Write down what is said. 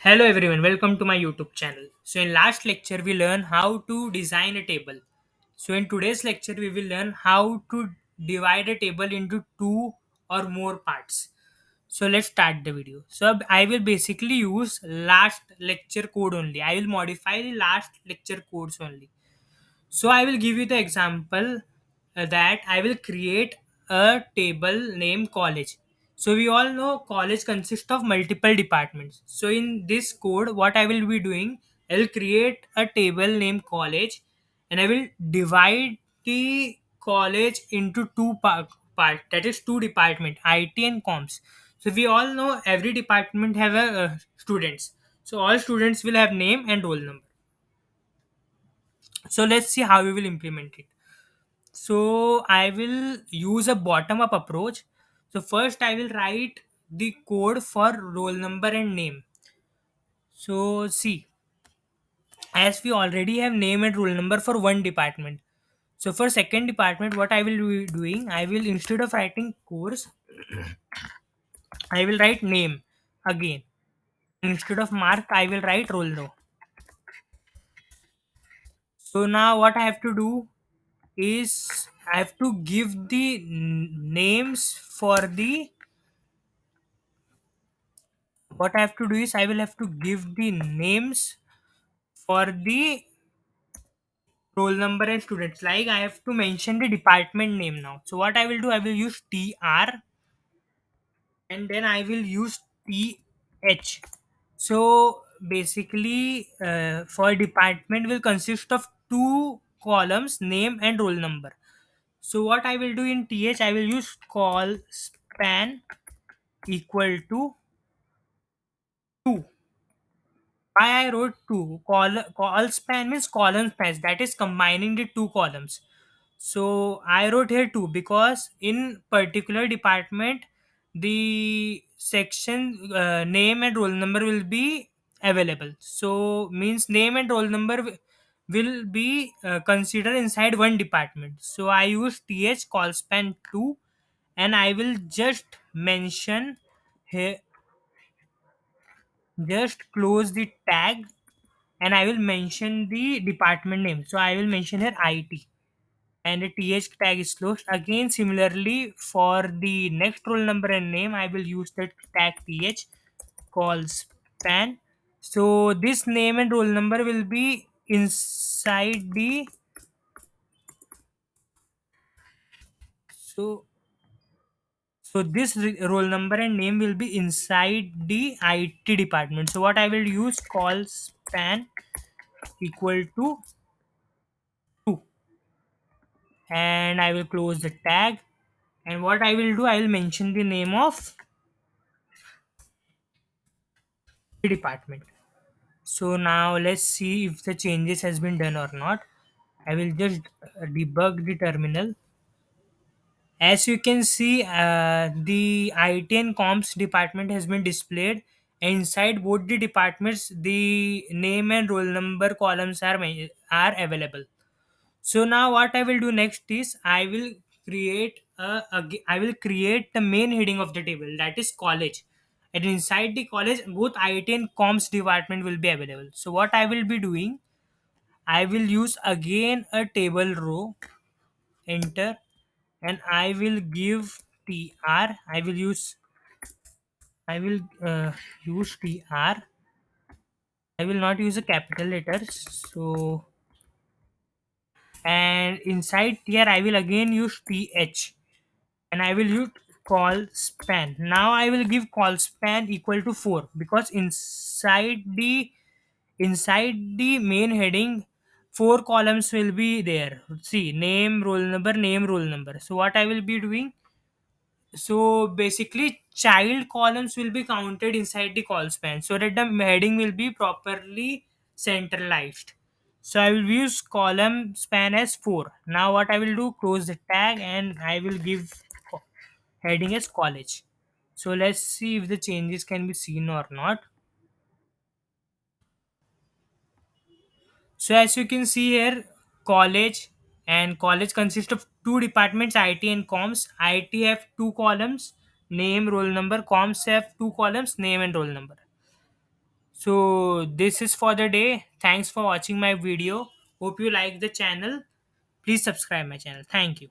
Hello everyone, welcome to my YouTube channel. So in last lecture we learned how to design a table. So in today's lecture we will learn how to divide a table into two or more parts. So let's start the video. So I will basically use last lecture code only. I will modify the last lecture codes only. So I will give you the example that I will create a table named college. So we all know college consists of multiple departments. So in this code, what I will be doing, I will create a table named college, and I will divide the college into part, that is two department, IT and comms. So we all know every department have a students. So all students will have name and roll number. So let's see how we will implement it. So I will use a bottom up approach. So first I will write the code for roll number and name. So see, as we already have name and roll number for one department. So for second department, what I will be doing, I will, instead of writing course, I will write name again. Instead of mark, I will write roll no. So now what I have to do is I have to give the names for the, what I have to do is I will have to give the names for the roll number and students. Like I have to mention the department name now. So what I will do, I will use TR and then I will use TH. So basically, for department will consist of two columns, name and roll number. So what I will do in TH, I will use call span equal to 2. Why I wrote two? Call span means column span. That is combining the two columns. So I wrote here two because in particular department, the section name and roll number will be available. So means name and roll number will be considered inside one department. So I use th call span 2, and I will just mention here, just close the tag, and I will mention the department name. So I will mention here IT, and the th tag is closed. Again, similarly for the next roll number and name, I will use the tag th call span. So this name and roll number will be inside the, so this roll number and name will be inside the IT department. So what I will use, call span equal to 2, and I will close the tag. And what I will do, I will mention the name of the department. So now let's see if the changes has been done or not. I will just debug the terminal. As you can see, the IT and comms department has been displayed. Inside both the departments, the name and roll number columns are available. So now what I will do next is I will I will create the main heading of the table, that is college. And inside the college, both IT and comms department will be available. So what I will be doing, I will use again a table row, enter, and I will give tr. I will use tr. I will not use a capital letters. So, and inside here I will again use th, and I will use call span. Now I will give call span equal to 4 because inside the main heading, four columns will be there. See, name, roll number. So what I will be doing, so basically child columns will be counted inside the call span so that the heading will be properly centralized. So I will use column span as 4. Now what I will do, close the tag, and I will give heading as college. So let's see if the changes can be seen or not. So as you can see here, college and college consist of two departments, IT and comms. IT have two columns, name, roll number. Comms have two columns, name and roll number. So this is for the day. Thanks for watching my video. Hope you like the channel. Please subscribe my channel. Thank you.